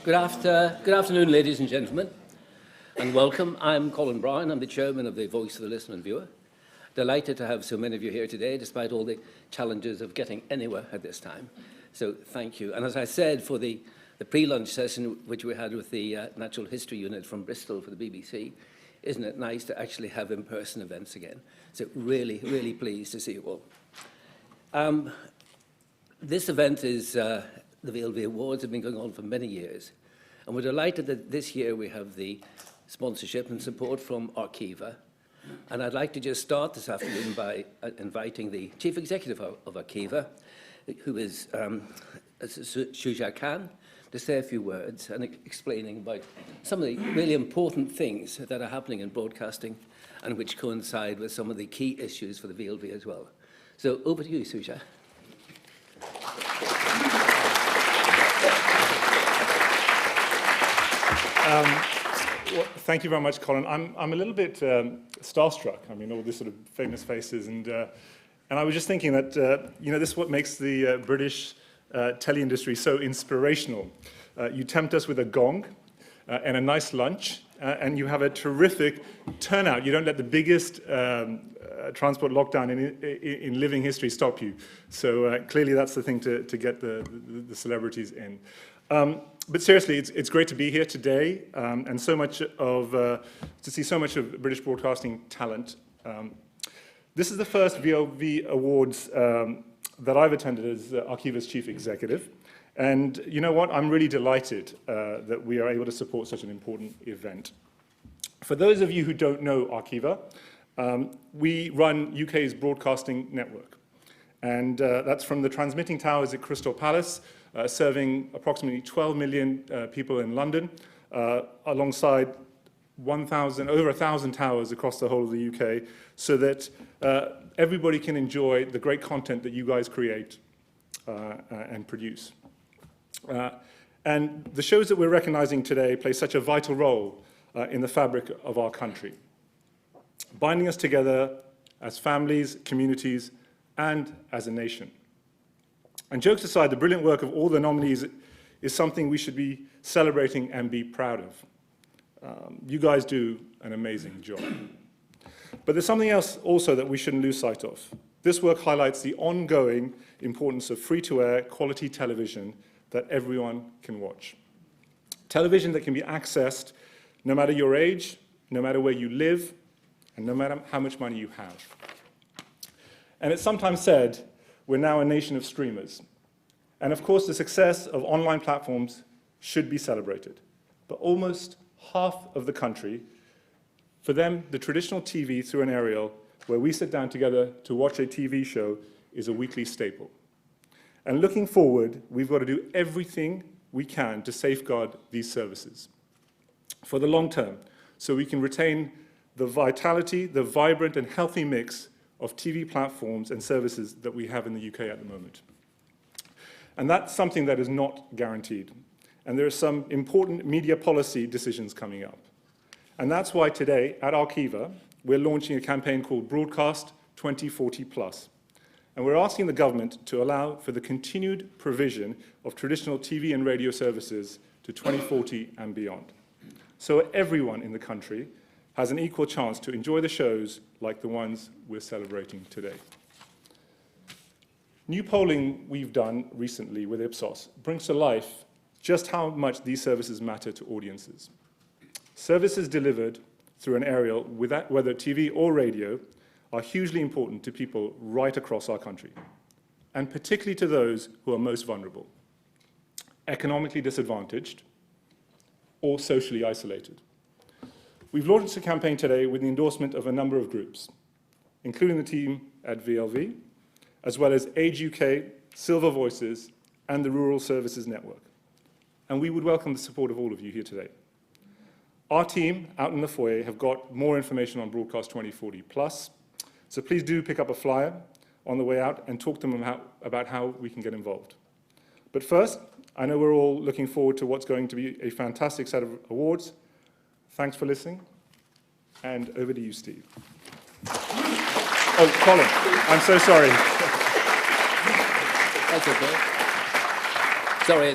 Good afternoon, ladies and gentlemen, and welcome. I'm Colin Bryan. I'm the chairman of the Voice of the Listener and Viewer. Delighted to have so many of you here today, despite all the challenges of getting anywhere at this time. So thank you. And as I said, for the pre-lunch session, which we had with the Natural History Unit from Bristol for the BBC, isn't it nice to actually have in-person events again? So really, really pleased to see you all. This event is the VLV Awards. Have been going on for many years. And we're delighted that this year we have the sponsorship and support from Arqiva. And I'd like to just start this afternoon by inviting the Chief Executive of Arqiva, who is Shuja Khan, to say a few words and explaining about some of the really important things that are happening in broadcasting and which coincide with some of the key issues for the VLV as well. So over to you, Shuja. Well, thank you very much, Colin. I'm a little bit starstruck. I mean, all these sort of famous faces, and I was just thinking that this is what makes the British telly industry so inspirational. You tempt us with a gong and a nice lunch, and you have a terrific turnout. You don't let the biggest transport lockdown in living history stop you. So clearly, that's the thing to get the celebrities in. But seriously, it's great to be here today, and to see so much of British broadcasting talent. This is the first VLV Awards that I've attended as Arqiva's chief executive, and you know what? I'm really delighted that we are able to support such an important event. For those of you who don't know Arqiva, we run UK's broadcasting network, and that's from the transmitting towers at Crystal Palace, serving approximately 12 million people in London, alongside over 1,000 towers across the whole of the UK, so that everybody can enjoy the great content that you guys create and produce. And the shows that we're recognizing today play such a vital role in the fabric of our country, binding us together as families, communities, and as a nation. And jokes aside, the brilliant work of all the nominees is something we should be celebrating and be proud of. You guys do an amazing job. But there's something else also that we shouldn't lose sight of. This work highlights the ongoing importance of free-to-air quality television that everyone can watch. Television that can be accessed no matter your age, no matter where you live, and no matter how much money you have. And it's sometimes said, we're now a nation of streamers. And of course, the success of online platforms should be celebrated. But almost half of the country, for them, the traditional TV through an aerial, where we sit down together to watch a TV show, is a weekly staple. And looking forward, we've got to do everything we can to safeguard these services for the long term, so we can retain the vitality, the vibrant and healthy mix of TV platforms and services that we have in the UK at the moment. And that's something that is not guaranteed. And there are some important media policy decisions coming up. And that's why today, at Arqiva, we're launching a campaign called Broadcast 2040+. And we're asking the government to allow for the continued provision of traditional TV and radio services to 2040 and beyond. So everyone in the country has an equal chance to enjoy the shows like the ones we're celebrating today. New polling we've done recently with Ipsos brings to life just how much these services matter to audiences. Services delivered through an aerial, whether TV or radio, are hugely important to people right across our country, and particularly to those who are most vulnerable, economically disadvantaged, or socially isolated. We've launched a campaign today with the endorsement of a number of groups, including the team at VLV, as well as Age UK, Silver Voices, and the Rural Services Network. And we would welcome the support of all of you here today. Our team out in the foyer have got more information on Broadcast 2040+, so please do pick up a flyer on the way out and talk to them about how we can get involved. But first, I know we're all looking forward to what's going to be a fantastic set of awards. Thanks for listening, and over to you, Steve. Oh, Colin, I'm so sorry. That's okay. Sorry,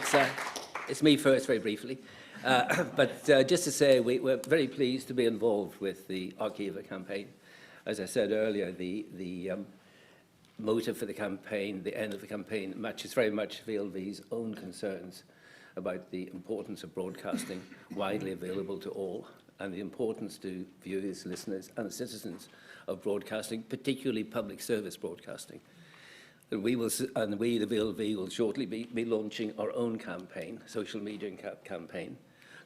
It's me first, very briefly. But just to say, we're very pleased to be involved with the Archiva campaign. As I said earlier, the motive for the campaign, the end of the campaign, matches very much VLV's own concerns about the importance of broadcasting widely available to all, and the importance to viewers, listeners, and citizens of broadcasting, particularly public service broadcasting. And we, the VLV, will shortly be launching our own campaign, social media campaign,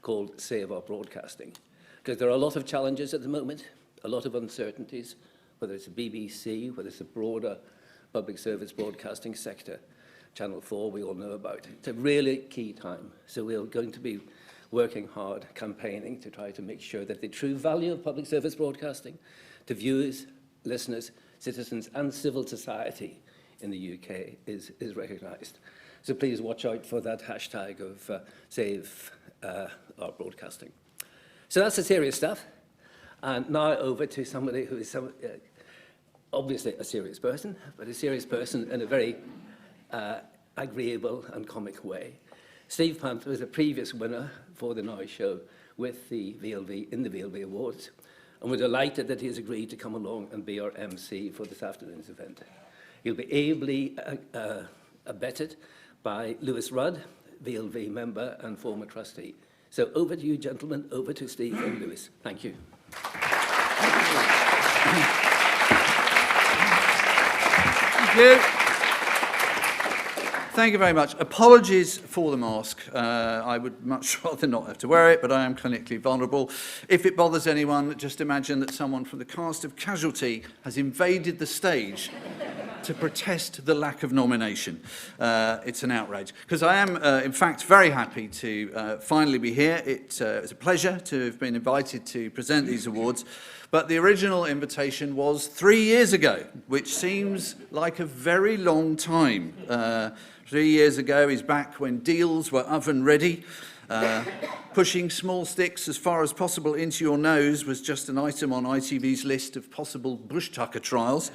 called Save Our Broadcasting. Because there are a lot of challenges at the moment, a lot of uncertainties, whether it's the BBC, whether it's the broader public service broadcasting sector. Channel 4 we all know about. It's a really key time. So we're going to be working hard, campaigning to try to make sure that the true value of public service broadcasting to viewers, listeners, citizens, and civil society in the UK is recognised. So please watch out for that hashtag of Save Our Broadcasting. So that's the serious stuff. And now over to somebody who is obviously a serious person, but a serious person in a very agreeable and comic way. Steve Punt was a previous winner for the Nighy show with the VLV in the VLV Awards, and we're delighted that he has agreed to come along and be our MC for this afternoon's event. He'll be ably abetted by Lewis Rudd, VLV member and former trustee. So over to you, gentlemen, over to Steve and Lewis. Thank you. Thank you. Thank you very much. Apologies for the mask. I would much rather not have to wear it, but I am clinically vulnerable. If it bothers anyone, just imagine that someone from the cast of Casualty has invaded the stage to protest the lack of nomination. It's an outrage. Because I am, in fact, very happy to finally be here. It's a pleasure to have been invited to present these awards. But the original invitation was 3 years ago, which seems like a very long time. 3 years ago is back when deals were oven ready. Pushing small sticks as far as possible into your nose was just an item on ITV's list of possible bush tucker trials.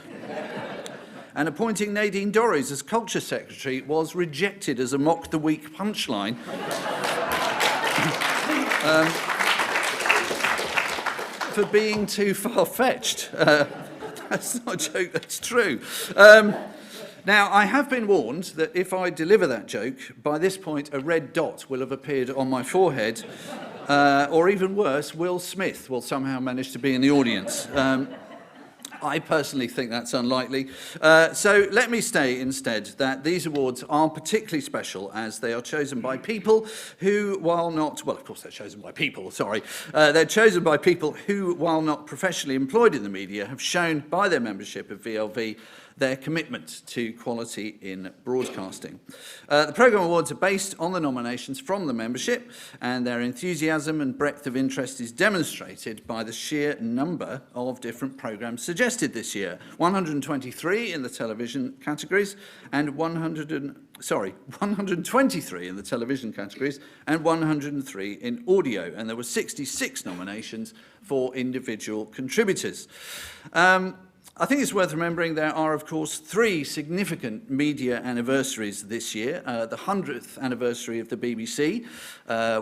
And appointing Nadine Dorries as Culture Secretary was rejected as a mock the week punchline. For being too far-fetched. That's not a joke, that's true. Now, I have been warned that if I deliver that joke, by this point a red dot will have appeared on my forehead, or even worse, Will Smith will somehow manage to be in the audience. I personally think that's unlikely. So let me say instead that these awards are particularly special as they are chosen by people who, while not, well, of course they're chosen by people, sorry. They're chosen by people who, while not professionally employed in the media, have shown by their membership of VLV their commitment to quality in broadcasting. The programme awards are based on the nominations from the membership, and their enthusiasm and breadth of interest is demonstrated by the sheer number of different programmes suggested this year. 123 in the television categories and 123 in the television categories and 103 in audio, and there were 66 nominations for individual contributors. I think it's worth remembering there are, of course, 3 significant media anniversaries this year. The 100th anniversary of the BBC,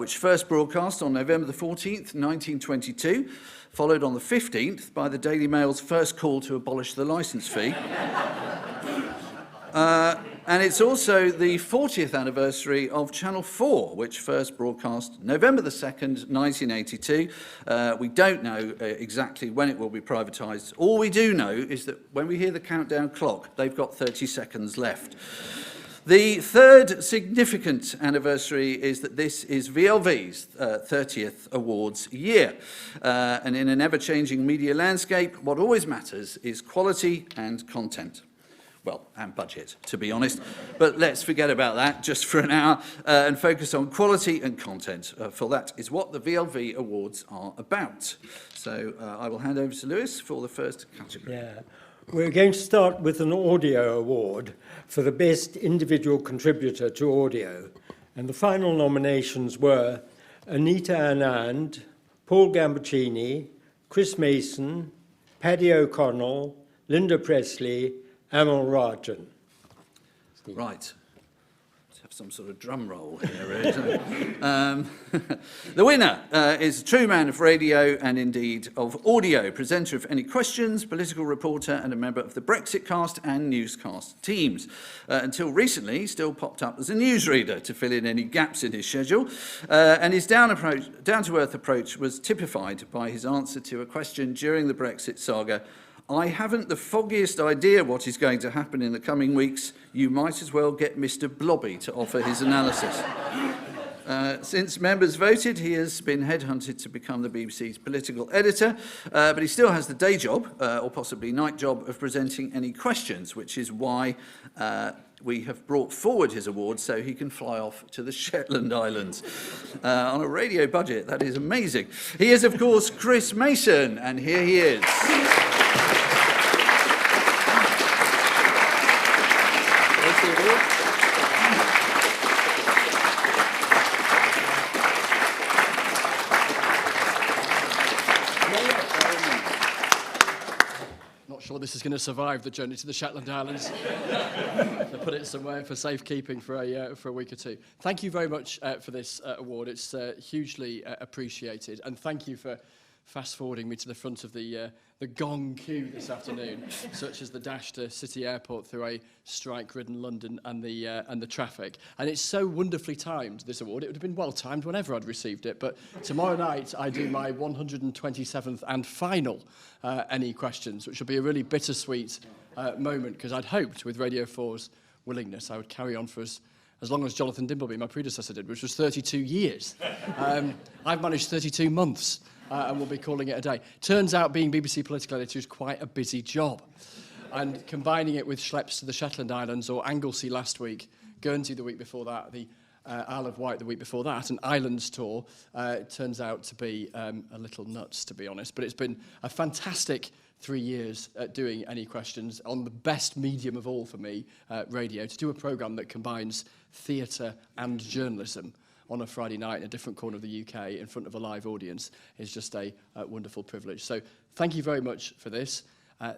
which first broadcast on November the 14th, 1922, followed on the 15th by the Daily Mail's first call to abolish the licence fee. And it's also the 40th anniversary of Channel 4, which first broadcast November the 2nd, 1982. We don't know exactly when it will be privatised. All we do know is that when we hear the countdown clock, they've got 30 seconds left. The third significant anniversary is that this is VLV's 30th awards year. And in an ever-changing media landscape, what always matters is quality and content. Well, and budget, to be honest. But let's forget about that just for an hour and focus on quality and content, for that is what the VLV Awards are about. So I will hand over to Lewis for the first category. Yeah. We're going to start with an audio award for the best individual contributor to audio. And the final nominations were Anita Anand, Paul Gambaccini, Chris Mason, Paddy O'Connell, Linda Presley, Amal Rajan. Right. have some sort of drum roll here, really, don't we? The winner is a true man of radio and indeed of audio, presenter of Any Questions, political reporter and a member of the Brexit cast and newscast teams. Until recently, he still popped up as a newsreader to fill in any gaps in his schedule, and his down-to-earth approach was typified by his answer to a question during the Brexit saga: "I haven't the foggiest idea what is going to happen in the coming weeks. You might as well get Mr. Blobby to offer his analysis." Since members voted, he has been headhunted to become the BBC's political editor, but he still has the day job, or possibly night job, of presenting Any Questions, which is why we have brought forward his award so he can fly off to the Shetland Islands. On a radio budget, that is amazing. He is, of course, Chris Mason, and here he is. Not sure this is going to survive the journey to the Shetland Islands. They put it somewhere for safekeeping for a week or two. Thank you very much for this award. It's hugely appreciated, and thank you for fast-forwarding me to the front of the gong queue this afternoon, such as the dash to City Airport through a strike-ridden London and the traffic. And it's so wonderfully timed, this award. It would have been well-timed whenever I'd received it, but tomorrow night I do my 127th and final Any Questions, which will be a really bittersweet moment, because I'd hoped, with Radio 4's willingness, I would carry on for as long as Jonathan Dimbleby, my predecessor, did, which was 32 years. I've managed 32 months. And we'll be calling it a day. Turns out being BBC political editor is quite a busy job. And combining it with schleps to the Shetland Islands, or Anglesey last week, Guernsey the week before that, the Isle of Wight the week before that, an Islands tour, turns out to be a little nuts, to be honest. But it's been a fantastic 3 years doing Any Questions on the best medium of all for me, radio, to do a programme that combines theatre and journalism on a Friday night in a different corner of the UK in front of a live audience is just a wonderful privilege. So thank you very much for this.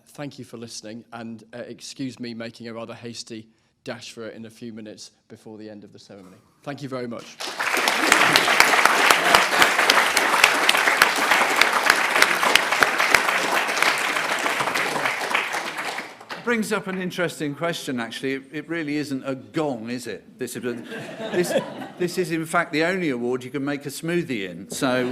Thank you for listening, and excuse me making a rather hasty dash for it in a few minutes before the end of the ceremony. Thank you very much. Brings up an interesting question, actually. It really isn't a gong, is it? This is, in fact, the only award you can make a smoothie in. So,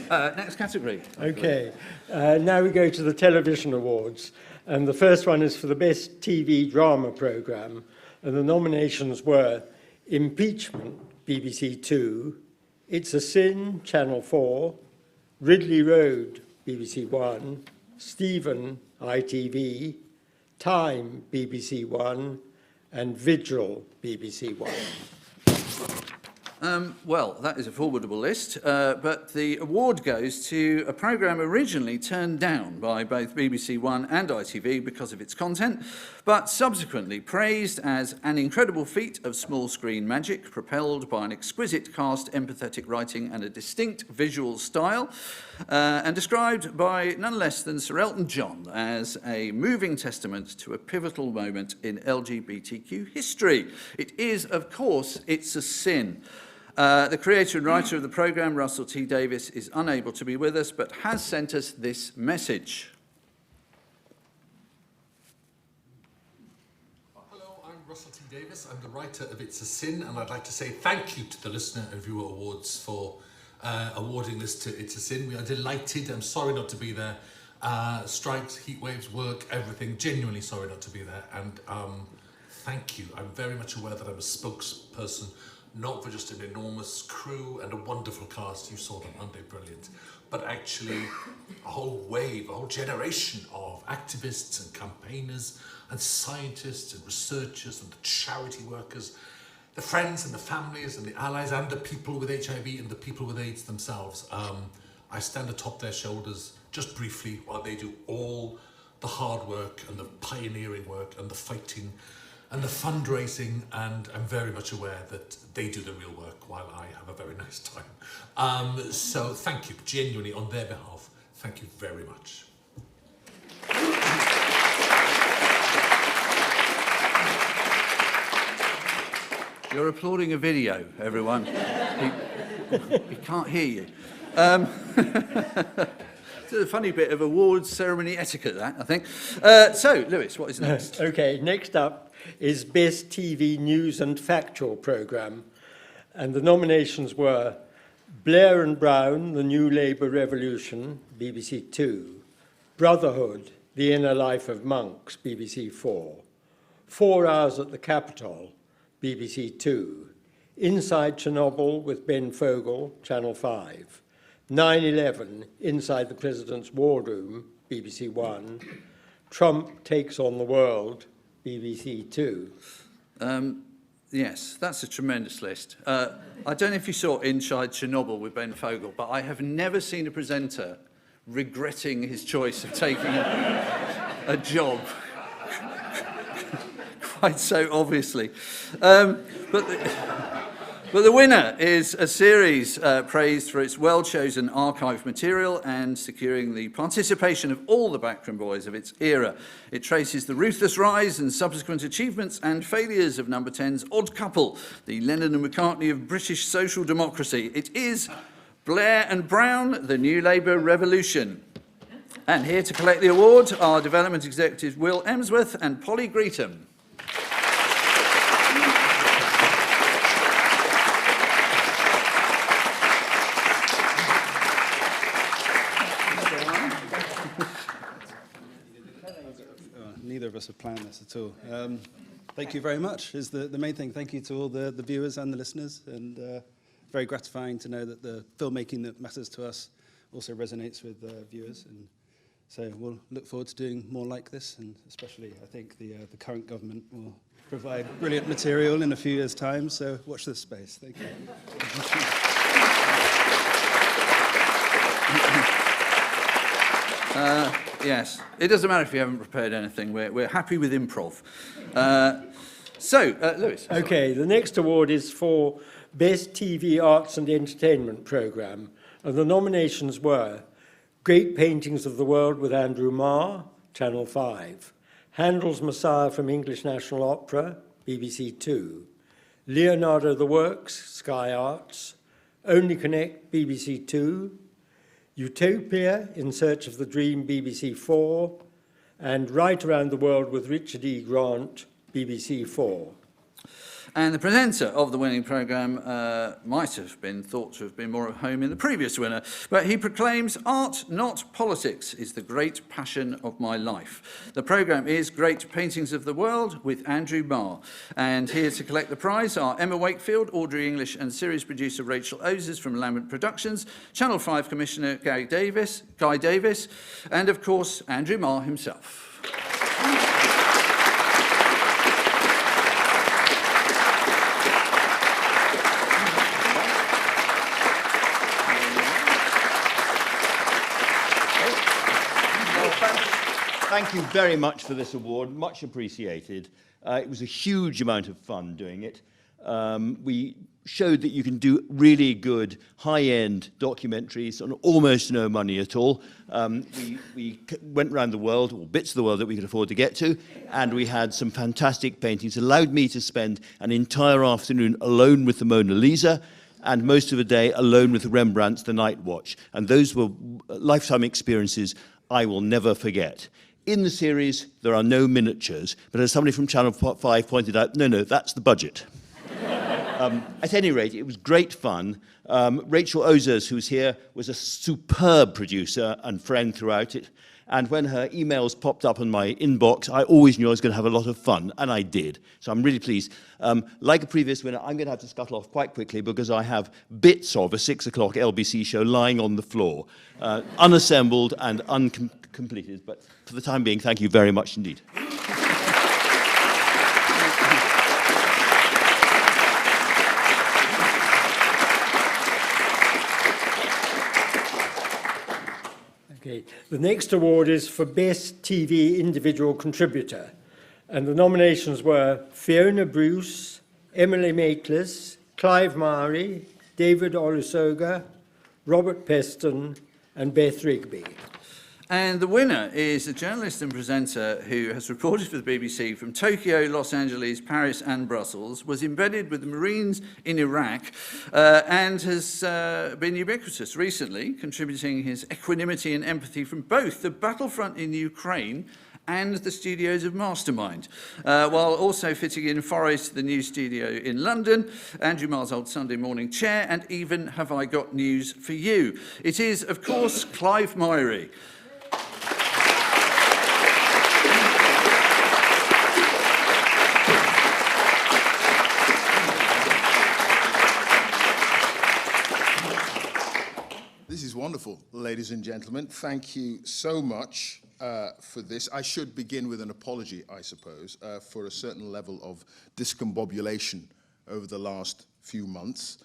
next category. Okay, now we go to the Television Awards, and the first one is for the Best TV Drama Programme, and the nominations were Impeachment, BBC 2, It's a Sin, Channel 4, Ridley Road, BBC 1, Stephen, ITV, Time, BBC 1, and Vigil, BBC 1. Well, that is a formidable list, but the award goes to a programme originally turned down by both BBC One and ITV because of its content, but subsequently praised as an incredible feat of small-screen magic, propelled by an exquisite cast, empathetic writing and a distinct visual style, and described by none less than Sir Elton John as a moving testament to a pivotal moment in LGBTQ history. It is, of course, It's a Sin. The creator and writer of the programme, Russell T. Davies, is unable to be with us, but has sent us this message. Hello, I'm Russell T. Davies. I'm the writer of It's a Sin, and I'd like to say thank you to the Listener and Viewer Awards for awarding this to It's a Sin. We are delighted. I'm sorry not to be there. Strikes, heat waves, work, everything. Genuinely sorry not to be there. And thank you. I'm very much aware that I'm a spokesperson, not for just an enormous crew and a wonderful cast, you saw them, aren't they brilliant, but actually a whole wave, a whole generation of activists and campaigners and scientists and researchers and the charity workers, the friends and the families and the allies and the people with HIV and the people with AIDS themselves. I stand atop their shoulders just briefly while they do all the hard work and the pioneering work and the fighting and the fundraising, and I'm very much aware that they do the real work while I have a very nice time. So thank you, genuinely, on their behalf, thank you very much. You're applauding a video, everyone. He can't hear you. It's a funny bit of awards ceremony etiquette, that, I think. So, Lewis, what is next? Okay, next up is Best TV News and Factual Programme. And the nominations were Blair and Brown, The New Labour Revolution, BBC 2. Brotherhood, The Inner Life of Monks, BBC 4. 4 Hours at the Capitol, BBC 2. Inside Chernobyl with Ben Fogel, Channel 5. 9/11, Inside the President's War Room, BBC 1. Trump Takes on the World, BBC 2. Yes, that's a tremendous list. I don't know if you saw Inside Chernobyl with Ben Fogel, but I have never seen a presenter regretting his choice of taking a job quite so obviously. But the winner is a series praised for its well-chosen archive material and securing the participation of all the backroom boys of its era. It traces the ruthless rise and subsequent achievements and failures of Number 10's Odd Couple, the Lennon and McCartney of British social democracy. It is Blair and Brown, The New Labour Revolution. And here to collect the award are development executives Will Emsworth and Polly Greetham. Neither of us have planned this at all. Thank you very much is the main thing. Thank you to all the viewers and the listeners, and very gratifying to know that the filmmaking that matters to us also resonates with viewers. And so we'll look forward to doing more like this, and especially I think the current government will provide brilliant material in a few years' time, so watch this space. Thank you. Yes, it doesn't matter if you haven't prepared anything. We're happy with improv. Lewis. Okay, the next award is for Best TV Arts and Entertainment Programme, and the nominations were Great Paintings of the World with Andrew Marr, Channel 5, Handel's Messiah from English National Opera, BBC 2, Leonardo the Works, Sky Arts, Only Connect, BBC 2, Utopia, In Search of the Dream, BBC 4, and Right Around the World with Richard E. Grant, BBC 4. And the presenter of the winning programme might have been thought to have been more at home in the previous winner, but he proclaims art, not politics, is the great passion of my life. The programme is Great Paintings of the World with Andrew Marr. And here to collect the prize are Emma Wakefield, Audrey English and series producer Rachel Ozers from Lambert Productions, Channel 5 Commissioner Guy Davis, and of course Andrew Marr himself. Thank you very much for this award, much appreciated. It was a huge amount of fun doing it. We showed that you can do really good, high-end documentaries on almost no money at all. We went around the world, or bits of the world that we could afford to get to, and we had some fantastic paintings. It allowed me to spend an entire afternoon alone with the Mona Lisa, and most of the day alone with Rembrandt's The Night Watch. And those were lifetime experiences I will never forget. In the series, there are no miniatures, but as somebody from Channel 5 pointed out, no, that's the budget. At any rate, it was great fun. Rachel Ozers, who's here, was a superb producer and friend throughout it. And when her emails popped up in my inbox, I always knew I was going to have a lot of fun, and I did. So I'm really pleased. Like a previous winner, I'm going to have to scuttle off quite quickly because I have bits of a 6 o'clock LBC show lying on the floor, unassembled and uncompleted. But for the time being, thank you very much indeed. Okay, the next award is for Best TV Individual Contributor, and the nominations were Fiona Bruce, Emily Maitlis, Clive Myrie, David Olusoga, Robert Peston, and Beth Rigby. And the winner is a journalist and presenter who has reported for the BBC from Tokyo, Los Angeles, Paris and Brussels, was embedded with the Marines in Iraq, and has been ubiquitous recently, contributing his equanimity and empathy from both the battlefront in Ukraine and the studios of Mastermind, while also fitting in forays to the new studio in London, Andrew Marr's old Sunday morning chair, and even Have I Got News for You. It is, of course, Clive Myrie. This is wonderful, ladies and gentlemen. Thank you so much for this. I should begin with an apology, I suppose, for a certain level of discombobulation over the last few months.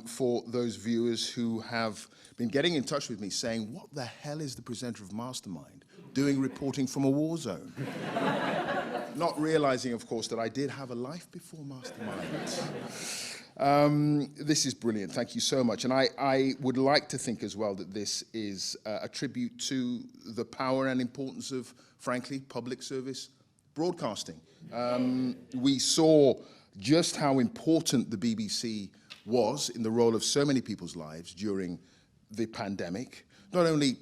For those viewers who have been getting in touch with me saying, what the hell is the presenter of Mastermind doing reporting from a war zone? Not realizing, of course, that I did have a life before Mastermind. This is brilliant. Thank you so much. And I would like to think as well that this is a tribute to the power and importance of, frankly, public service broadcasting. We saw just how important the BBC was in the role of so many people's lives during the pandemic, not only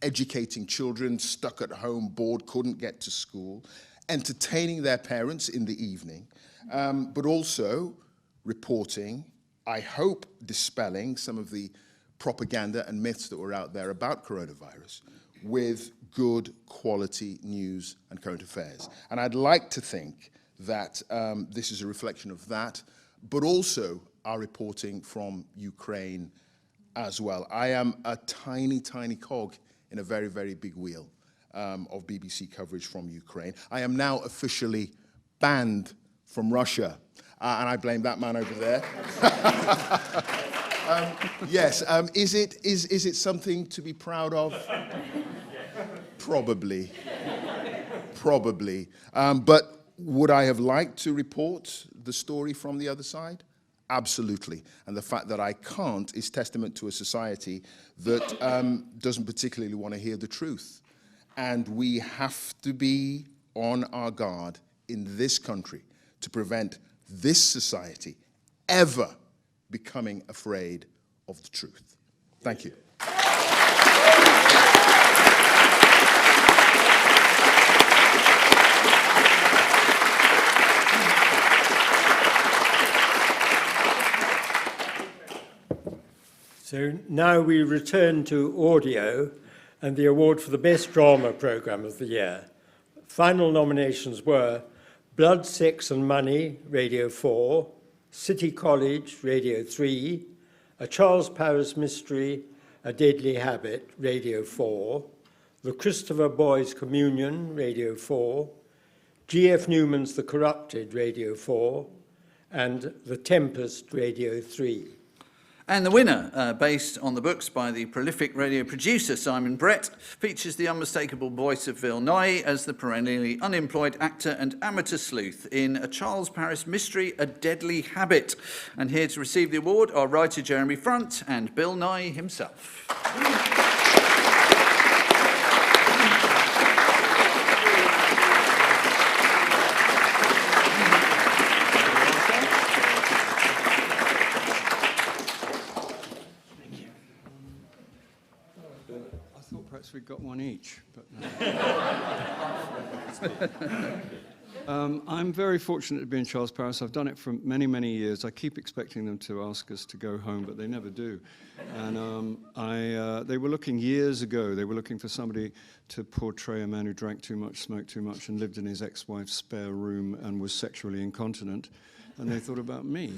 educating children stuck at home, bored, couldn't get to school, entertaining their parents in the evening, but also reporting, I hope dispelling some of the propaganda and myths that were out there about coronavirus with good quality news and current affairs. And I'd like to think that this is a reflection of that, but also our reporting from Ukraine as well. I am a tiny, tiny cog in a very, very big wheel of BBC coverage from Ukraine. I am now officially banned from Russia. And I blame that man over there. Yes, is it something to be proud of? Probably. Probably. But would I have liked to report the story from the other side? Absolutely. And the fact that I can't is testament to a society that doesn't particularly want to hear the truth. And we have to be on our guard in this country to prevent this society ever becoming afraid of the truth. Thank you. So now we return to audio and the award for the best drama programme of the year. Final nominations were Blood, Sex and Money, Radio 4, City College, Radio 3, A Charles Paris Mystery, A Deadly Habit, Radio 4, The Christopher Boys Communion, Radio 4, G.F. Newman's The Corrupted, Radio 4, and The Tempest, Radio 3. And the winner, based on the books by the prolific radio producer Simon Brett, features the unmistakable voice of Phil Nighy as the perennially unemployed actor and amateur sleuth in A Charles Paris Mystery, A Deadly Habit. And here to receive the award are writer Jeremy Front and Bill Nighy himself. Perhaps we've got one each. But I'm very fortunate to be in Charles Paris. I've done it for many, many years. I keep expecting them to ask us to go home, but they never do. And they were looking years ago, they were looking for somebody to portray a man who drank too much, smoked too much, and lived in his ex-wife's spare room and was sexually incontinent. And they thought about me.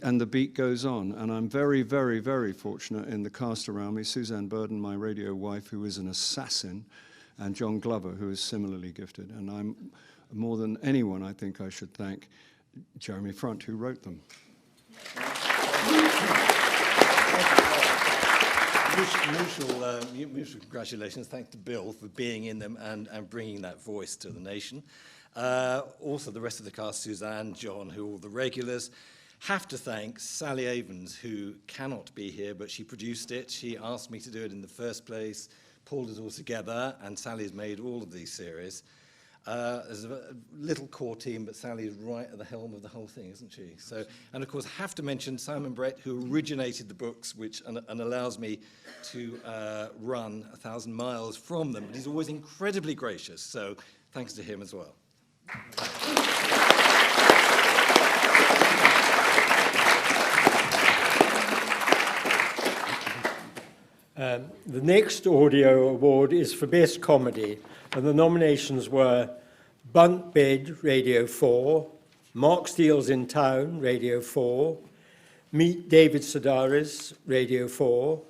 And the beat goes on. And I'm very, very, very fortunate in the cast around me. Suzanne Burden, my radio wife, who is an assassin, and John Glover, who is similarly gifted. And I'm, more than anyone, I think I should thank Jeremy Front, who wrote them. Mutual congratulations. Thanks to Bill for being in them and bringing that voice to the nation. Also, the rest of the cast, Suzanne, John, who are all the regulars. have to thank Sally Avens, who cannot be here, but she produced it. She asked me to do it in the first place, pulled it all together, and Sally's made all of these series. There's a little core team, but Sally is right at the helm of the whole thing, isn't she? So, and of course, I have to mention Simon Brett, who originated the books, and allows me to run 1,000 miles from them. But he's always incredibly gracious, so thanks to him as well. The next audio award is for Best Comedy, and the nominations were Bunk Bed, Radio 4, Mark Steele's In Town, Radio 4, Meet David Sedaris, Radio 4,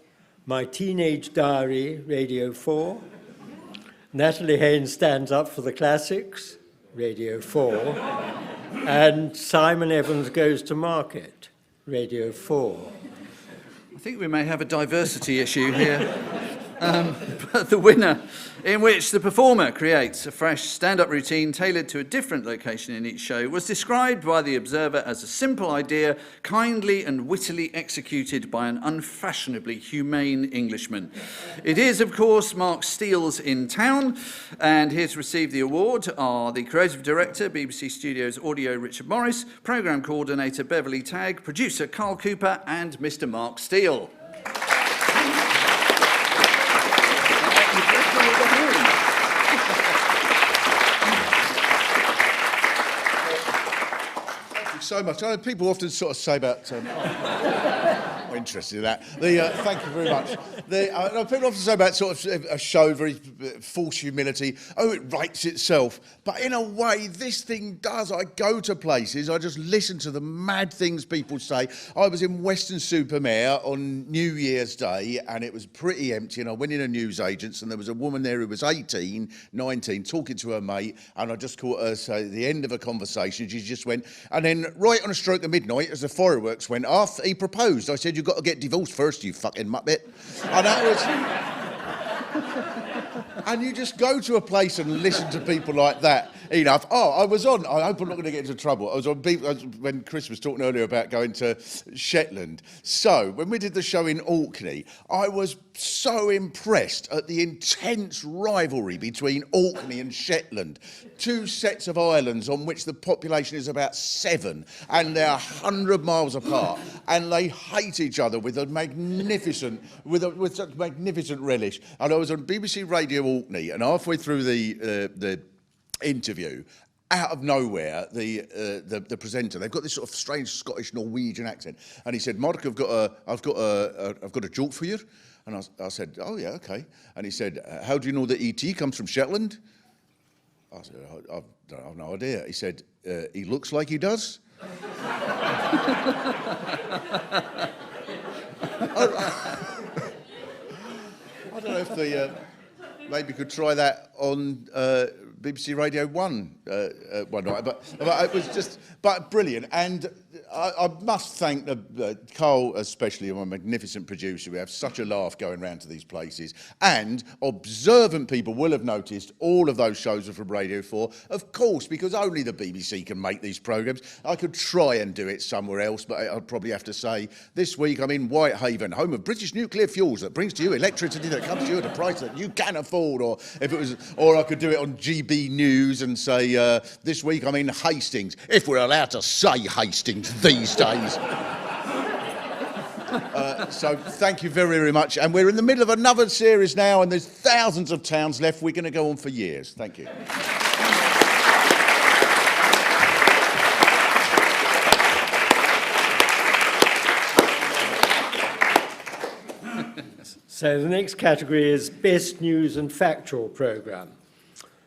My Teenage Diary, Radio 4, Natalie Haynes Stands Up for the Classics, Radio 4, and Simon Evans Goes to Market, Radio 4. I think we may have a diversity issue here. But the winner, in which the performer creates a fresh stand-up routine tailored to a different location in each show, was described by the Observer as a simple idea, kindly and wittily executed by an unfashionably humane Englishman. It is, of course, Mark Steele's In Town, and here to receive the award are the Creative Director, BBC Studios Audio, Richard Morris, Programme Coordinator, Beverly Tagg, Producer, Carl Cooper, and Mr. Mark Steele. So much. I know people often sort of say about. I'm interested in that. Thank you very much. People often say about sort of a show, very false humility. Oh, it writes itself. But in a way, this thing does. I go to places. I just listen to the mad things people say. I was in Weston-super-Mare on New Year's Day, and it was pretty empty. And I went in a newsagent's, and there was a woman there who was 18, 19, talking to her mate. And I just caught her say at the end of a conversation, she just went, and then right on a stroke of midnight, as the fireworks went off, he proposed. I said, "You've got to get divorced first, you fucking muppet." And that was... And you just go to a place and listen to people like that enough. Oh, I hope I'm not going to get into trouble. I was when Chris was talking earlier about going to Shetland. So, when we did the show in Orkney, I was so impressed at the intense rivalry between Orkney and Shetland. Two sets of islands on which the population is about 7, and they're 100 miles apart, and they hate each other with such magnificent relish. And I was on BBC Radio Orkney, and halfway through the interview, out of nowhere, the presenter, they've got this sort of strange Scottish Norwegian accent, and he said, "Mark, I've got a joke for you." And I said, "Oh yeah, okay." And he said, "How do you know that ET comes from Shetland?" I said, "I've no idea." He said, "He looks like he does." I don't know if they maybe could try that on BBC Radio 1 one night, but it was just brilliant. And I must thank Carl, especially, my magnificent producer. We have such a laugh going round to these places. And observant people will have noticed all of those shows are from Radio 4, of course, because only the BBC can make these programmes. I could try and do it somewhere else, but I'd probably have to say, this week I'm in Whitehaven, home of British nuclear fuels that brings to you electricity that comes to you at a price that you can afford. Or I could do it on GB News and say, this week I'm in Hastings, if we're allowed to say Hastings these days. So thank you very, very much. And we're in the middle of another series now, and there's thousands of towns left. We're going to go on for years. Thank you. So the next category is Best News and Factual Programme.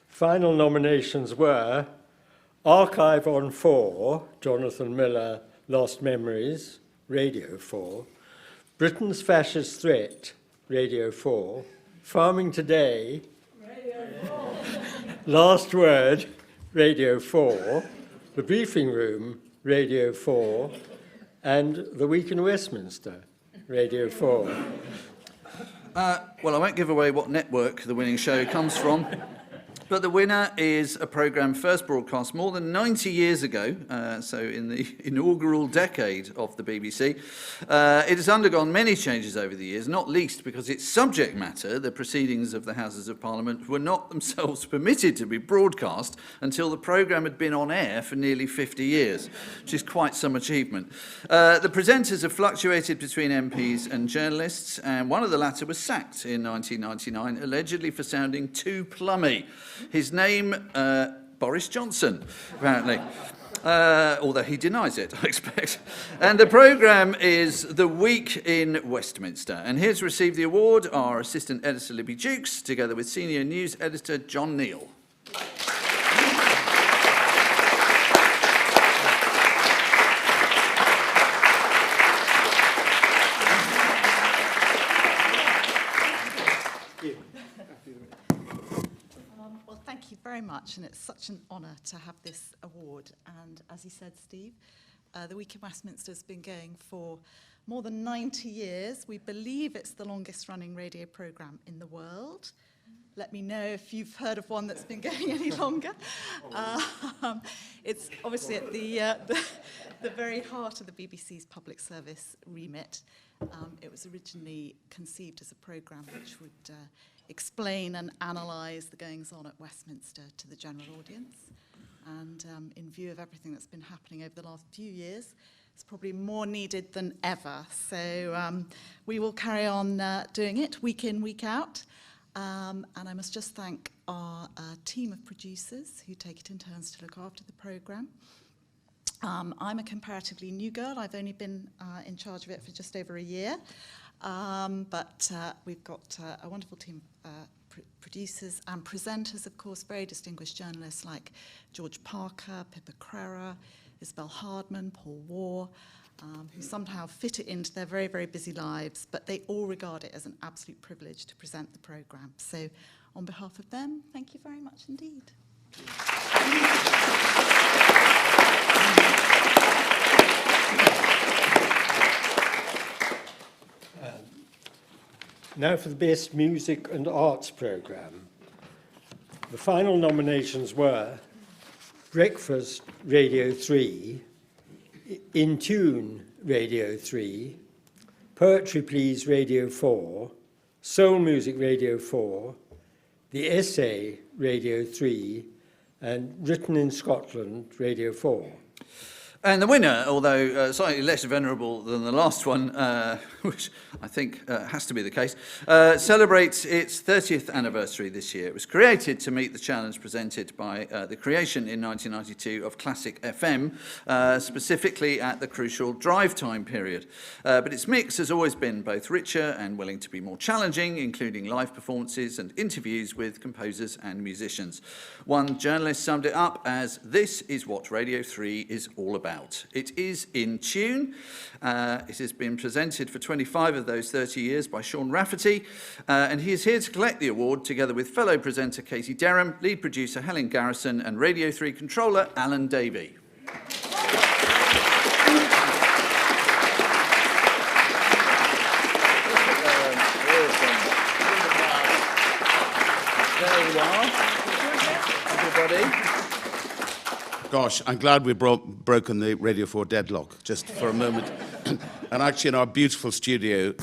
Final nominations were Archive on 4, Jonathan Miller, Lost Memories, Radio 4, Britain's Fascist Threat, Radio 4, Farming Today, Radio 4, Last Word, Radio 4, The Briefing Room, Radio 4, and The Week in Westminster, Radio 4. Well, I won't give away what network the winning show comes from, But the winner is a programme first broadcast more than 90 years ago, so in the inaugural decade of the BBC. It has undergone many changes over the years, not least because its subject matter, the proceedings of the Houses of Parliament, were not themselves permitted to be broadcast until the programme had been on air for nearly 50 years, which is quite some achievement. The presenters have fluctuated between MPs and journalists, and one of the latter was sacked in 1999, allegedly for sounding too plummy. His name, Boris Johnson, apparently. Although he denies it, I expect. And the programme is The Week in Westminster. And here to receive the award are Assistant Editor Libby Jukes, together with Senior News Editor John Neal. Well, thank you very much, and it's such an honour to have this award. And as you said, Steve, the Week in Westminster has been going for more than 90 years. We believe it's the longest-running radio programme in the world. Let me know if you've heard of one that's been going any longer. It's obviously at the very heart of the BBC's public service remit. It was originally conceived as a programme which would explain and analyse the goings-on at Westminster to the general audience. And in view of everything that's been happening over the last few years, it's probably more needed than ever. So we will carry on doing it week in, week out. And I must just thank our team of producers who take it in turns to look after the programme. I'm a comparatively new girl. I've only been in charge of it for just over a year. But we've got a wonderful team of producers and presenters, of course, very distinguished journalists like George Parker, Pippa Crerar, Isabel Hardman, Paul Waugh, who somehow fit it into their very, very busy lives, but they all regard it as an absolute privilege to present the programme. So on behalf of them, thank you very much indeed. Now for the Best Music and Arts Programme. The final nominations were Breakfast Radio 3, In Tune Radio 3, Poetry Please Radio 4, Soul Music Radio 4, The Essay Radio 3, and Written in Scotland Radio 4. And the winner, although slightly less venerable than the last one, which I think has to be the case, celebrates its 30th anniversary this year. It was created to meet the challenge presented by the creation in 1992 of Classic FM, specifically at the crucial drive time period. But its mix has always been both richer and willing to be more challenging, including live performances and interviews with composers and musicians. One journalist summed it up as, "This is what Radio 3 is all about." It is in tune. It has been presented for 25 of those 30 years by Sean Rafferty, and he is here to collect the award together with fellow presenter Katie Derham, lead producer Helen Garrison, and Radio 3 controller Alan Davey. There you are, everybody. Gosh, I'm glad we've broken the Radio 4 deadlock, just for a moment. And actually, in our beautiful studio,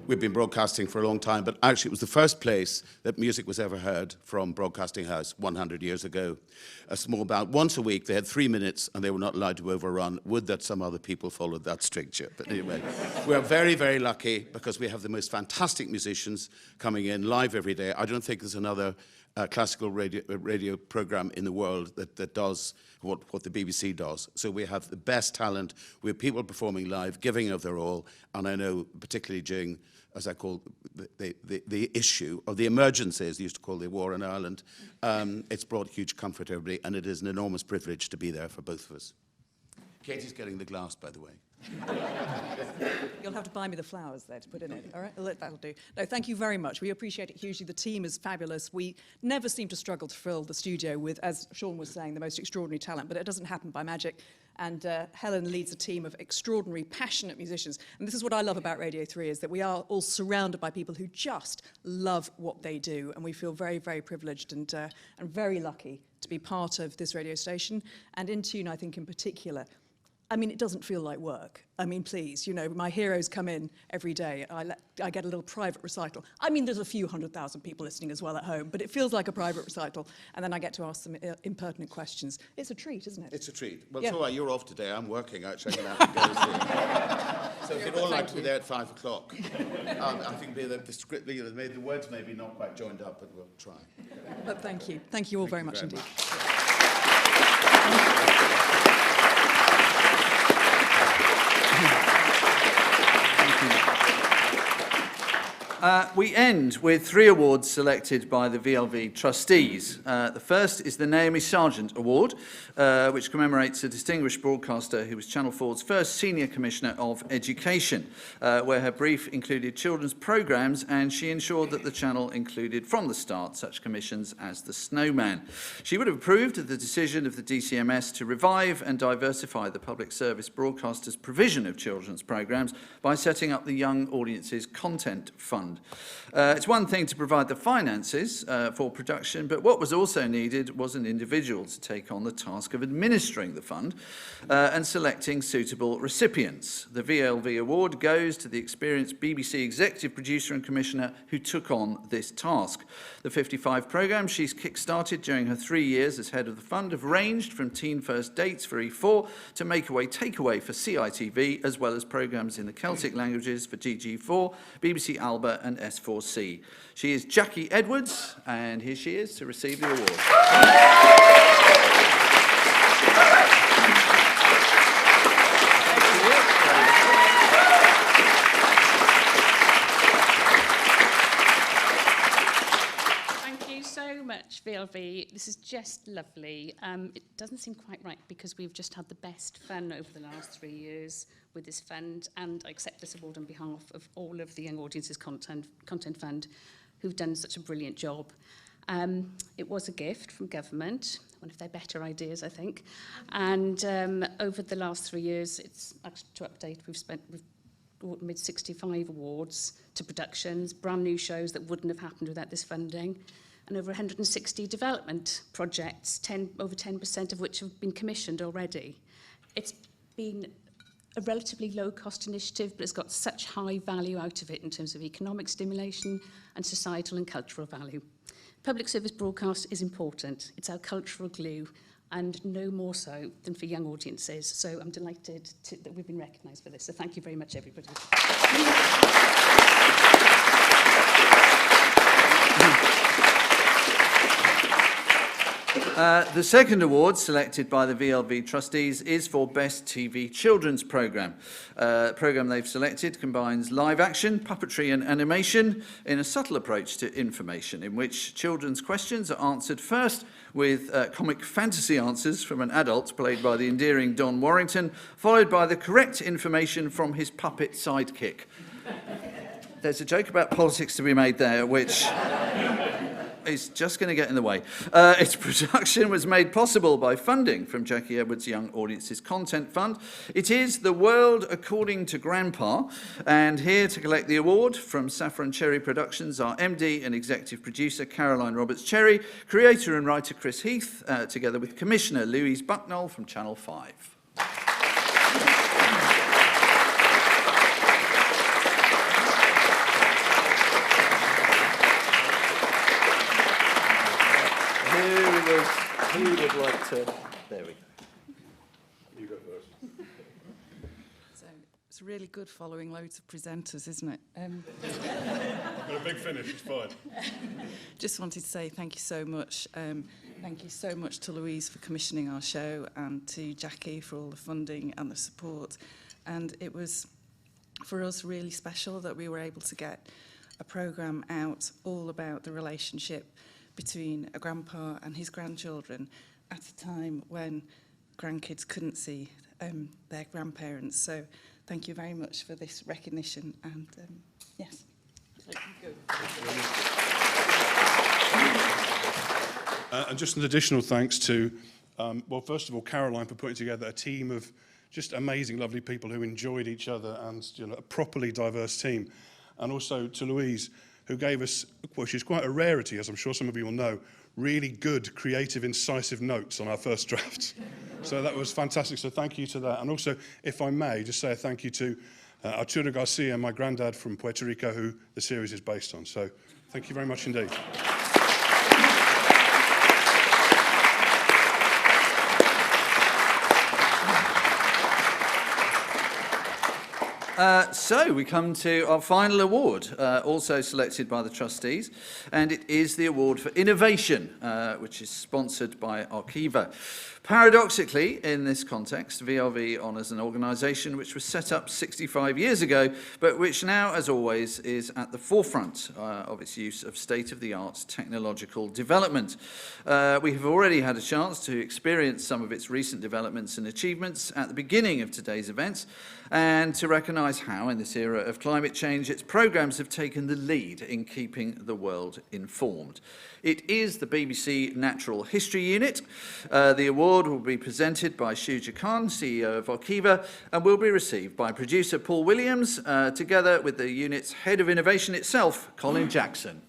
we've been broadcasting for a long time, but actually it was the first place that music was ever heard from Broadcasting House 100 years ago. A small band, once a week, they had 3 minutes, and they were not allowed to overrun. Would that some other people followed that stricture. But anyway, we're very, very lucky because we have the most fantastic musicians coming in live every day. I don't think there's another classical radio program in the world that does what the BBC does. So we have the best talent. We have people performing live, giving of their all. And I know, particularly during, as I call the issue of the emergency, as they used to call the war in Ireland, it's brought huge comfort to everybody, and it is an enormous privilege to be there for both of us. Katie's getting the glass, by the way. You'll have to buy me the flowers there to put in it, all right? That'll do. No, thank you very much. We appreciate it hugely. The team is fabulous. We never seem to struggle to fill the studio with, as Sean was saying, the most extraordinary talent, but it doesn't happen by magic. And Helen leads a team of extraordinary, passionate musicians. And this is what I love about Radio 3, is that we are all surrounded by people who just love what they do. And we feel very, very privileged and very lucky to be part of this radio station. And In Tune, I think, in particular, I mean, it doesn't feel like work. I mean, please, you know, my heroes come in every day. I get a little private recital. I mean, there's a few 100,000 people listening as well at home, but it feels like a private recital. And then I get to ask them impertinent questions. It's a treat, isn't it? It's a treat. Well, Yeah. it's all right, you're off today. I'm working, actually. I'm going to have to go see. So if you'd all like to be there at 5 o'clock, I think the script, the words may be not quite joined up, but we'll try. But thank you. Thank you all very much indeed. We end with 3 awards selected by the VLV trustees. The first is the Naomi Sargent Award, which commemorates a distinguished broadcaster who was Channel 4's first Senior Commissioner of Education, where her brief included children's programmes and she ensured that the channel included from the start such commissions as The Snowman. She would have approved of the decision of the DCMS to revive and diversify the public service broadcaster's provision of children's programmes by setting up the Young Audiences Content Fund. It's one thing to provide the finances for production, but what was also needed was an individual to take on the task of administering the fund and selecting suitable recipients. The VLV Award goes to the experienced BBC executive producer and commissioner who took on this task. The 55 programmes she's kick-started during her 3 years as head of the fund have ranged from Teen First Dates for E4 to Makeaway Takeaway for CITV, as well as programmes in the Celtic languages for GG4, BBC Alba and S4C. She is Jackie Edwards, and here she is to receive the award. Thank you so much, VLV. This is just lovely. It doesn't seem quite right because we've just had the best fun over the last 3 years with this fund, and I accept this award on behalf of all of the Young Audiences Content Fund who've done such a brilliant job. It was a gift from government, one of their better ideas, I think. And over the last 3 years, it's actually, to update, we've made 65 awards to productions, brand new shows that wouldn't have happened without this funding, and over 160 development projects, over 10% of which have been commissioned already. It's been a relatively low-cost initiative, but it's got such high value out of it in terms of economic stimulation and societal and cultural value. Public service broadcast is important. It's our cultural glue, and no more so than for young audiences. So I'm delighted that we've been recognised for this. So thank you very much, everybody. The second award selected by the VLV trustees is for Best TV Children's Programme. The programme they've selected combines live action, puppetry and animation in a subtle approach to information, in which children's questions are answered first with comic fantasy answers from an adult played by the endearing Don Warrington, followed by the correct information from his puppet sidekick. There's a joke about politics to be made there, which is just going to get in the way. Its production was made possible by funding from Jackie Edwards' Young Audiences Content Fund. It is The World According to Grandpa, and here to collect the award from Saffron Cherry Productions are MD and executive producer Caroline Roberts-Cherry, creator and writer Chris Heath, together with Commissioner Louise Bucknell from Channel 5. Who would like to... There we go. You go first. So it's really good following loads of presenters, isn't it? Got a big finish, it's fine. Just wanted to say thank you so much. Thank you so much to Louise for commissioning our show, and to Jackie for all the funding and the support. And it was, for us, really special that we were able to get a programme out all about the relationship between a grandpa and his grandchildren at a time when grandkids couldn't see their grandparents. So thank you very much for this recognition. And yes. And just an additional thanks to, well, first of all, Caroline for putting together a team of just amazing, lovely people who enjoyed each other, and a properly diverse team. And also to Louise, who gave us, which is quite a rarity, as I'm sure some of you will know, really good, creative, incisive notes on our first draft. So that was fantastic. So thank you to that. And also, if I may, just say a thank you to Arturo Garcia, my granddad from Puerto Rico, who the series is based on. So thank you very much indeed. So we come to our final award, also selected by the trustees, and it is the Award for Innovation, which is sponsored by Arqiva. Paradoxically, in this context, VLV honours an organisation which was set up 65 years ago, but which now, as always, is at the forefront of its use of state-of-the-art technological development. We have already had a chance to experience some of its recent developments and achievements at the beginning of today's events, and to recognise how, in this era of climate change, its programmes have taken the lead in keeping the world informed. It is the BBC Natural History Unit. The award will be presented by Shuja Khan, CEO of Arqiva, and will be received by producer Paul Williams, together with the unit's head of innovation itself, Colin Jackson.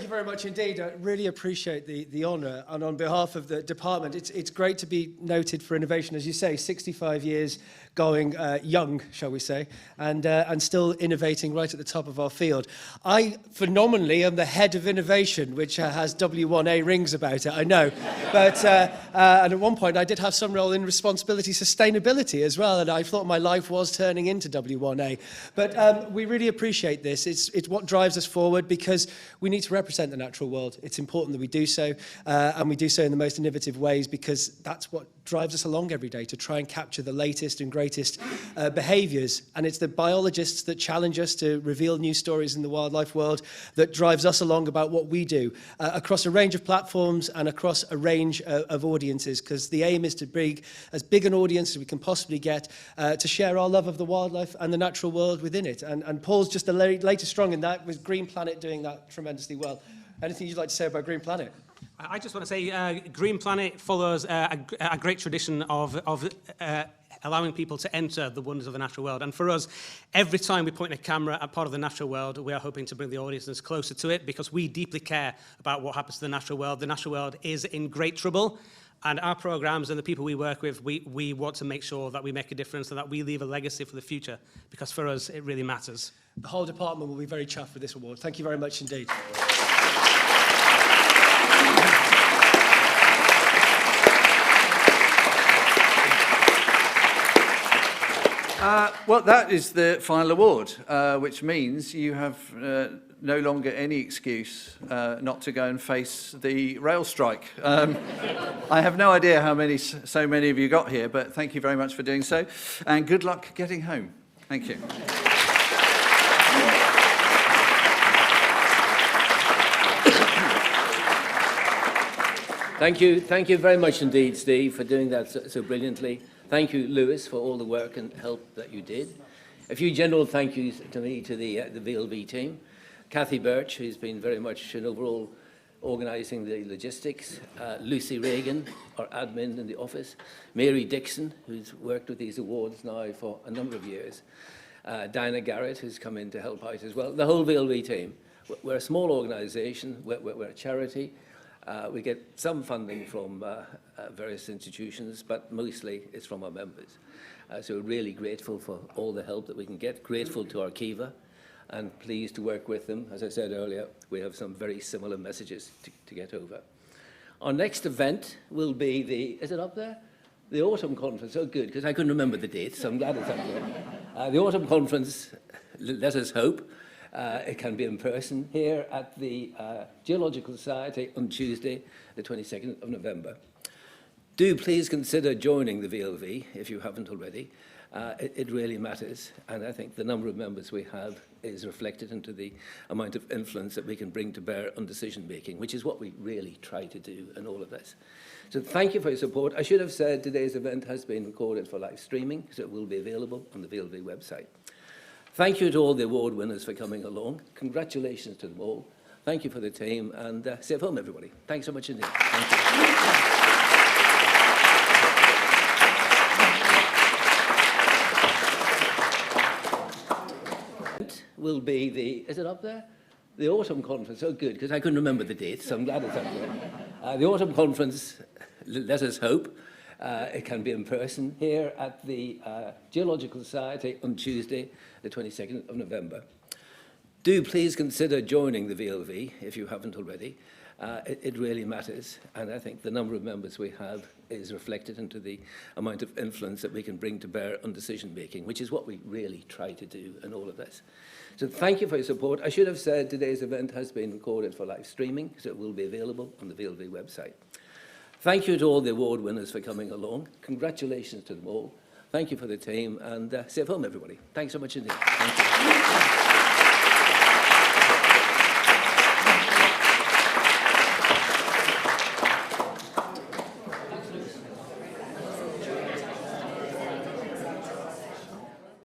Very much indeed. I really appreciate the honour, and on behalf of the department, it's great to be noted for innovation. As you say, 65 years going young, shall we say, and still innovating right at the top of our field. I phenomenally am the head of innovation, which has W1A rings about it, I know. But and at one point I did have some role in responsibility sustainability as well, and I thought my life was turning into W1A. But we really appreciate this. It's what drives us forward, because we need to represent the natural world. It's important that we do so, and we do so in the most innovative ways, because that's what drives us along every day, to try and capture the latest and greatest behaviours. And it's the biologists that challenge us to reveal new stories in the wildlife world that drives us along about what we do across a range of platforms and across a range of audiences, because the aim is to bring as big an audience as we can possibly get to share our love of the wildlife and the natural world within it. And Paul's just the latest strong in that, with Green Planet doing that tremendously well. Anything you'd like to say about Green Planet? I just want to say Green Planet follows a great tradition of allowing people to enter the wonders of the natural world. And for us, every time we point a camera at part of the natural world, we are hoping to bring the audiences closer to it, because we deeply care about what happens to the natural world. The natural world is in great trouble. And our programmes and the people we work with, we want to make sure that we make a difference and that we leave a legacy for the future, because for us, it really matters. The whole department will be very chuffed with this award. Thank you very much indeed. Well, that is the final award, which means you have no longer any excuse not to go and face the rail strike. I have no idea how so many of you got here, but thank you very much for doing so, and good luck getting home. Thank you. Thank you very much indeed, Steve, for doing that so brilliantly. Thank you, Lewis, for all the work and help that you did. A few general thank yous to the VLV team. Kathy Birch, who's been very much an overall organising the logistics. Lucy Reagan, our admin in the office. Mary Dixon, who's worked with these awards now for a number of years. Diana Garrett, who's come in to help out as well. The whole VLV team. We're a small organisation, we're a charity. We get some funding from various institutions, but mostly it's from our members. So we're really grateful for all the help that we can get, grateful to Arqiva, and pleased to work with them. As I said earlier, we have some very similar messages to get over. Our next event will be is it up there? The Autumn Conference. Oh, good, because I couldn't remember the date, so I'm glad it's up there. The Autumn Conference, let us hope, it can be in person here at the Geological Society on Tuesday, the 22nd of November. Do please consider joining the VLV if you haven't already. It really matters, and I think the number of members we have is reflected into the amount of influence that we can bring to bear on decision making, which is what we really try to do in all of this. So thank you for your support. I should have said today's event has been recorded for live streaming, so it will be available on the VLV website. Thank you to all the award winners for coming along. Congratulations to them all. Thank you for the team, and safe home, everybody. Thanks so much indeed. Thank you. Will be the, is it up there? The autumn conference. Oh, good, because I couldn't remember the date, so I'm glad it's up there. The autumn conference, let us hope, it can be in person here at the Geological Society on Tuesday, the 22nd of November. Do please consider joining the VLV if you haven't already. It really matters, and I think the number of members we have is reflected into the amount of influence that we can bring to bear on decision making, which is what we really try to do in all of this. So thank you for your support. I should have said today's event has been recorded for live streaming, so it will be available on the VLV website. Thank you to all the award winners for coming along. Congratulations to them all. Thank you for the team, and safe home, everybody. Thanks so much indeed. Thank you.